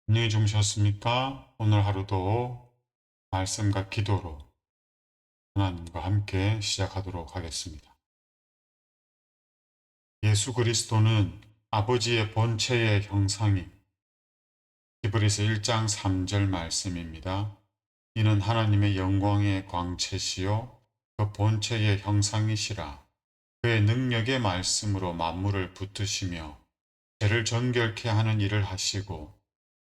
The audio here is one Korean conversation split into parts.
안녕히 주무셨습니까? 오늘 하루도 말씀과 기도로 하나님과 함께 시작하도록 하겠습니다. 예수 그리스도는 아버지의 본체의 형상이 히브리서 1장 3절 말씀입니다. 이는 하나님의 영광의 광채시요 그 본체의 형상이시라. 그의 능력의 말씀으로 만물을 붙드시며 죄를 정결케 하는 일을 하시고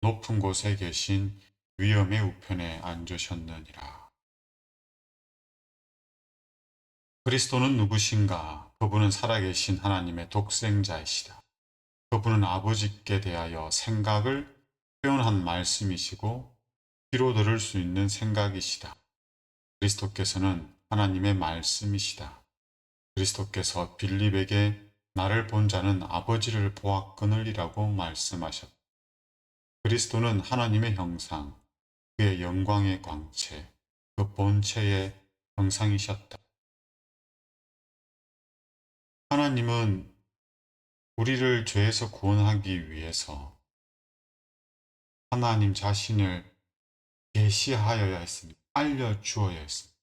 높은 곳에 계신 위엄의 우편에 앉으셨느니라. 그리스도는 누구신가? 그분은 살아계신 하나님의 독생자이시다. 그분은 아버지께 대하여 생각을 표현한 말씀이시고 귀로 들을 수 있는 생각이시다. 그리스도께서는 하나님의 말씀이시다. 그리스도께서 빌립에게 나를 본 자는 아버지를 보았거늘이라고 말씀하셨다. 그리스도는 하나님의 형상, 그의 영광의 광채, 그 본체의 형상이셨다. 하나님은 우리를 죄에서 구원하기 위해서 하나님 자신을 계시하여야 했습니다. 알려주어야 했습니다.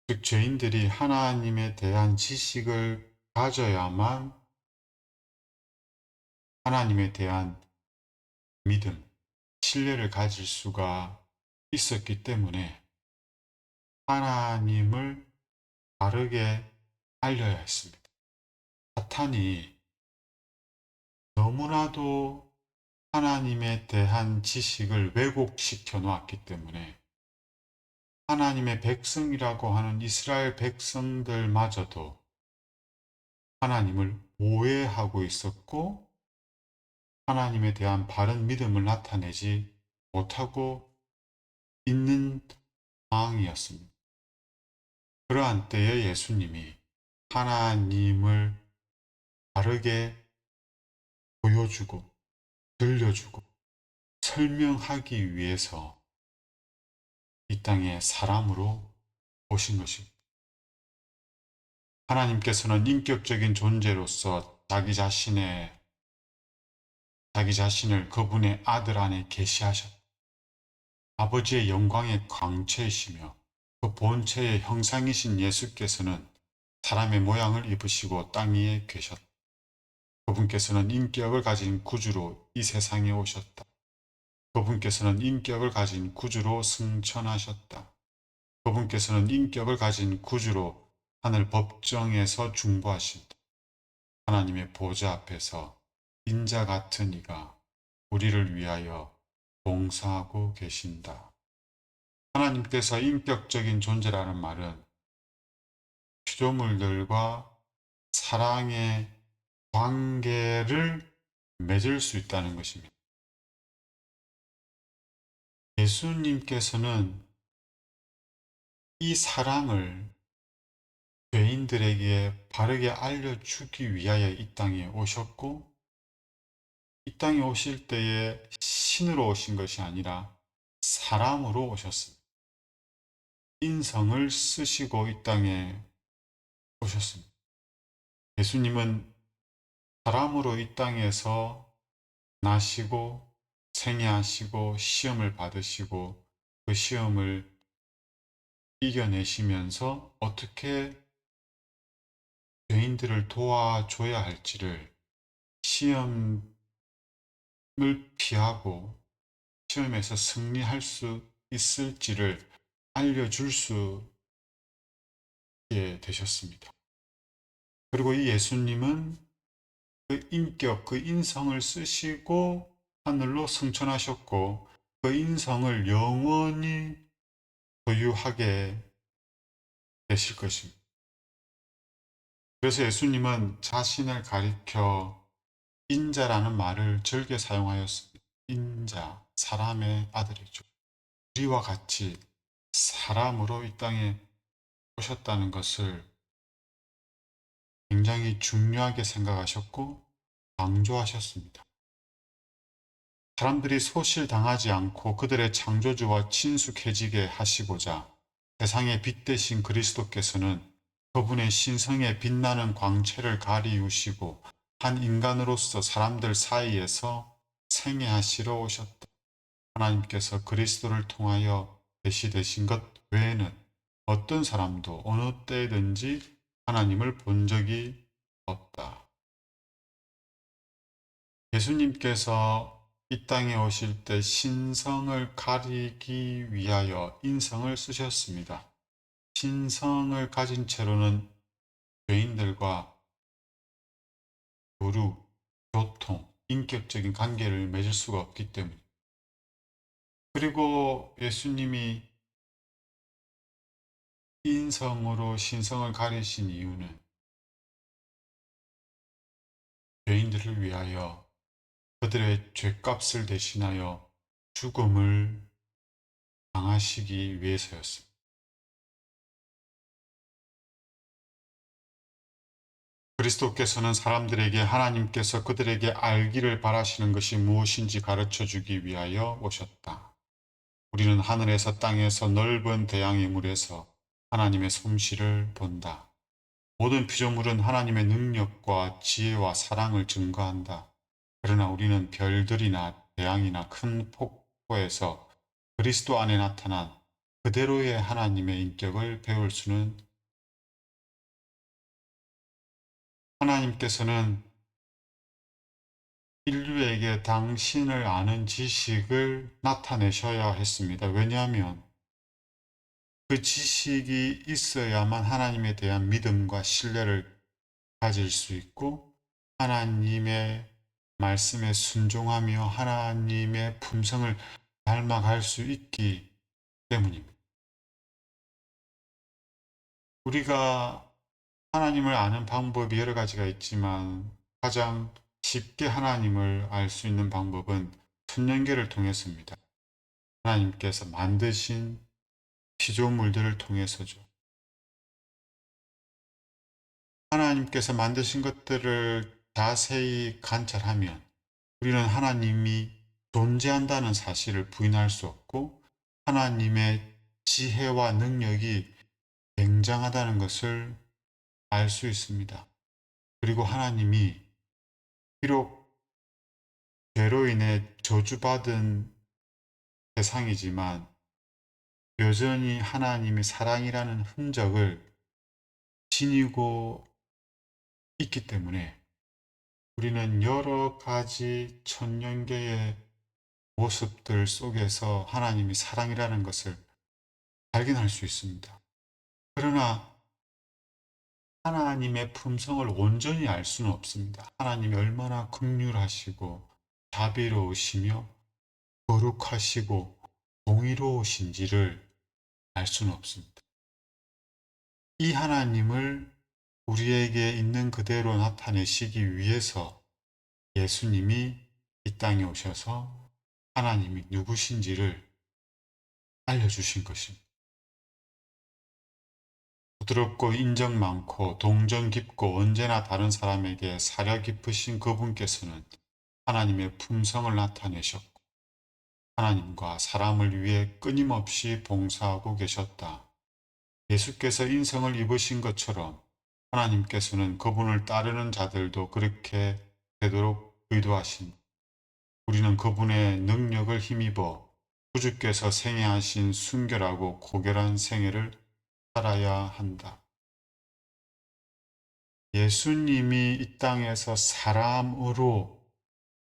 즉, 죄인들이 하나님에 대한 지식을 가져야만 하나님에 대한 믿음, 신뢰를 가질 수가 있었기 때문에 하나님을 바르게 알려야 했습니다. 사탄이 너무나도 하나님에 대한 지식을 왜곡시켜 놓았기 때문에 하나님의 백성이라고 하는 이스라엘 백성들마저도 하나님을 오해하고 있었고 하나님에 대한 바른 믿음을 나타내지 못하고 있는 상황이었습니다. 그러한 때에 예수님이 하나님을 바르게 보여주고 들려주고 설명하기 위해서 이 땅에 사람으로 오신 것입니다. 하나님께서는 인격적인 존재로서 자기 자신을 그분의 아들 안에 계시하셨다. 아버지의 영광의 광채이시며 그 본체의 형상이신 예수께서는 사람의 모양을 입으시고 땅 위에 계셨다. 그분께서는 인격을 가진 구주로 이 세상에 오셨다. 그분께서는 인격을 가진 구주로 승천하셨다. 그분께서는 인격을 가진 구주로 하늘 법정에서 중보하신다. 하나님의 보좌 앞에서 인자 같은 이가 우리를 위하여 봉사하고 계신다. 하나님께서 인격적인 존재라는 말은 피조물들과 사랑의 관계를 맺을 수 있다는 것입니다. 예수님께서는 이 사랑을 죄인들에게 바르게 알려주기 위하여 이 땅에 오셨고, 이 땅에 오실 때에 신으로 오신 것이 아니라 사람으로 오셨습니다. 인성을 쓰시고 이 땅에 오셨습니다. 예수님은 사람으로 이 땅에서 나시고 생애하시고 시험을 받으시고 그 시험을 이겨내시면서 어떻게 죄인들을 도와줘야 할지를 시험을 피하고 시험에서 승리할 수 있을지를 알려줄 수 있게 되셨습니다. 그리고 이 예수님은 그 인격, 그 인성을 쓰시고 하늘로 승천하셨고 그 인성을 영원히 소유하게 되실 것입니다. 그래서 예수님은 자신을 가리켜 인자라는 말을 즐겨 사용하였습니다. 인자, 사람의 아들이죠. 우리와 같이 사람으로 이 땅에 오셨다는 것을 굉장히 중요하게 생각하셨고 강조하셨습니다. 사람들이 소실당하지 않고 그들의 창조주와 친숙해지게 하시고자 세상의 빛 대신 그리스도께서는 그분의 신성에 빛나는 광채를 가리우시고 한 인간으로서 사람들 사이에서 생애하시러 오셨다. 하나님께서 그리스도를 통하여 계시되신 것 외에는 어떤 사람도 어느 때든지 하나님을 본 적이 없다. 예수님께서 이 땅에 오실 때 신성을 가리기 위하여 인성을 쓰셨습니다. 신성을 가진 채로는 죄인들과 교류, 교통, 인격적인 관계를 맺을 수가 없기 때문에. 그리고 예수님이 인성으로 신성을 가리신 이유는 죄인들을 위하여 그들의 죄값을 대신하여 죽음을 당하시기 위해서였습니다. 그리스도께서는 사람들에게 하나님께서 그들에게 알기를 바라시는 것이 무엇인지 가르쳐 주기 위하여 오셨다. 우리는 하늘에서 땅에서 넓은 대양의 물에서 하나님의 솜씨를 본다. 모든 피조물은 하나님의 능력과 지혜와 사랑을 증거한다. 그러나 우리는 별들이나 태양이나 큰 폭포에서 그리스도 안에 나타난 그대로의 하나님의 인격을 배울 수는 하나님께서는 인류에게 당신을 아는 지식을 나타내셔야 했습니다. 왜냐하면 그 지식이 있어야만 하나님에 대한 믿음과 신뢰를 가질 수 있고 하나님의 말씀에 순종하며 하나님의 품성을 닮아갈 수 있기 때문입니다. 우리가 하나님을 아는 방법이 여러 가지가 있지만 가장 쉽게 하나님을 알 수 있는 방법은 천년계를 통해서입니다. 하나님께서 만드신 피조물들을 통해서죠. 하나님께서 만드신 것들을 자세히 관찰하면 우리는 하나님이 존재한다는 사실을 부인할 수 없고 하나님의 지혜와 능력이 굉장하다는 것을 알 수 있습니다. 그리고 하나님이 비록 죄로 인해 저주받은 세상이지만 여전히 하나님의 사랑이라는 흔적을 지니고 있기 때문에 우리는 여러 가지 천년계의 모습들 속에서 하나님이 사랑이라는 것을 발견할 수 있습니다. 그러나 하나님의 품성을 온전히 알 수는 없습니다. 하나님이 얼마나 긍휼하시고 자비로우시며 거룩하시고 공의로우신지를 알 수는 없습니다. 이 하나님을 우리에게 있는 그대로 나타내시기 위해서 예수님이 이 땅에 오셔서 하나님이 누구신지를 알려주신 것입니다. 부드럽고 인정 많고 동정 깊고 언제나 다른 사람에게 사려 깊으신 그분께서는 하나님의 품성을 나타내셨고 하나님과 사람을 위해 끊임없이 봉사하고 계셨다. 예수께서 인성을 입으신 것처럼 하나님께서는 그분을 따르는 자들도 그렇게 되도록 의도하신 우리는 그분의 능력을 힘입어 구주께서 생애하신 순결하고 고결한 생애를 살아야 한다. 예수님이 이 땅에서 사람으로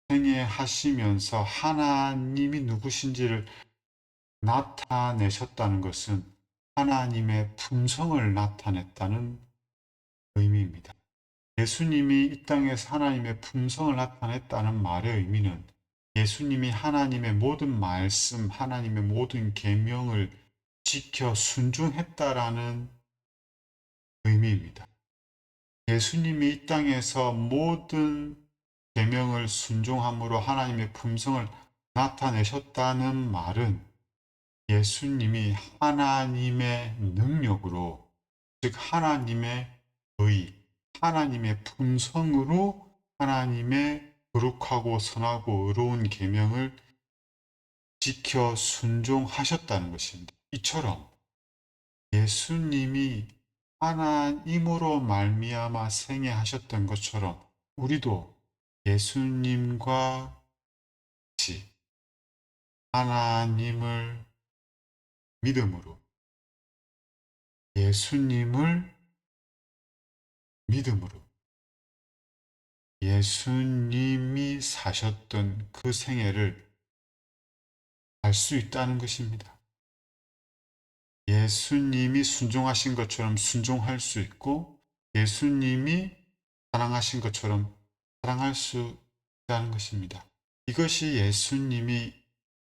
생애하시면서 하나님이 누구신지를 나타내셨다는 것은 하나님의 품성을 나타냈다는 의미입니다. 예수님이 이 땅에서 하나님의 품성을 나타냈다는 말의 의미는 예수님이 하나님의 모든 말씀, 하나님의 모든 계명을 지켜 순종했다라는 의미입니다. 예수님이 이 땅에서 모든 계명을 순종함으로 하나님의 품성을 나타내셨다는 말은 예수님이 하나님의 능력으로, 즉 하나님의 의, 하나님의 품성으로 하나님의 거룩하고 선하고 의로운 계명을 지켜 순종하셨다는 것입니다. 이처럼 예수님이 하나님으로 말미암아 생애하셨던 것처럼 우리도 예수님과 하나님을 믿음으로, 예수님을 믿음으로, 예수님이 사셨던 그 생애를 알 수 있다는 것입니다. 예수님이 순종하신 것처럼 순종할 수 있고, 예수님이 사랑하신 것처럼 사랑할 수 있다는 것입니다. 이것이 예수님이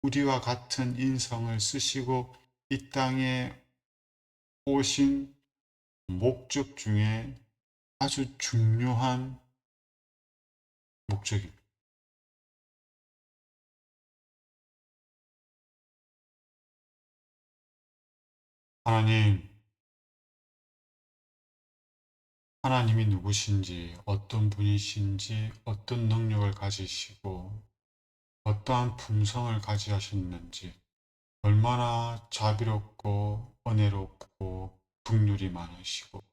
우리와 같은 인성을 쓰시고 이 땅에 오신 목적 중에 아주 중요한 목적입니다. 하나님이 누구신지, 어떤 분이신지, 어떤 능력을 가지시고, 어떠한 품성을 가지셨는지, 얼마나 자비롭고, 은혜롭고, 긍휼이 많으시고,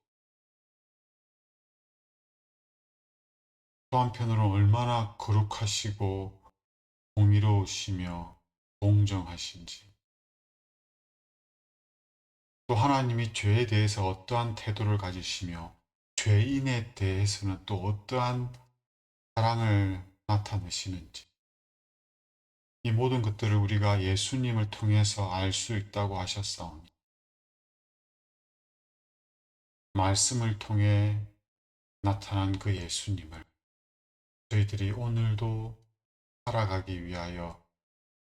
또 한편으로 얼마나 거룩하시고, 공의로우시며, 공정하신지, 또 하나님이 죄에 대해서 어떠한 태도를 가지시며, 죄인에 대해서는 또 어떠한 사랑을 나타내시는지, 이 모든 것들을 우리가 예수님을 통해서 알 수 있다고 하셨사오니, 말씀을 통해 나타난 그 예수님을 저희들이 오늘도 살아가기 위하여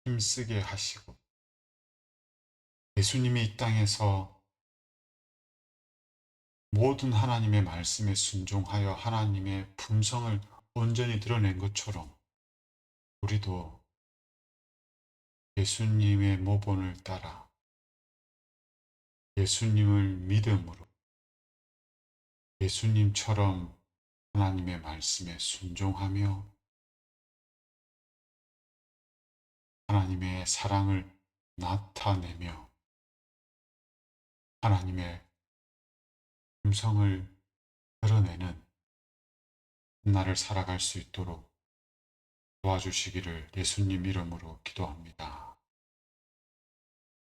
힘쓰게 하시고, 예수님이 이 땅에서 모든 하나님의 말씀에 순종하여 하나님의 품성을 온전히 드러낸 것처럼 우리도 예수님의 모본을 따라 예수님을 믿음으로 예수님처럼 하나님의 말씀에 순종하며 하나님의 사랑을 나타내며 하나님의 음성을 드러내는 나를 살아갈 수 있도록 도와주시기를 예수님 이름으로 기도합니다.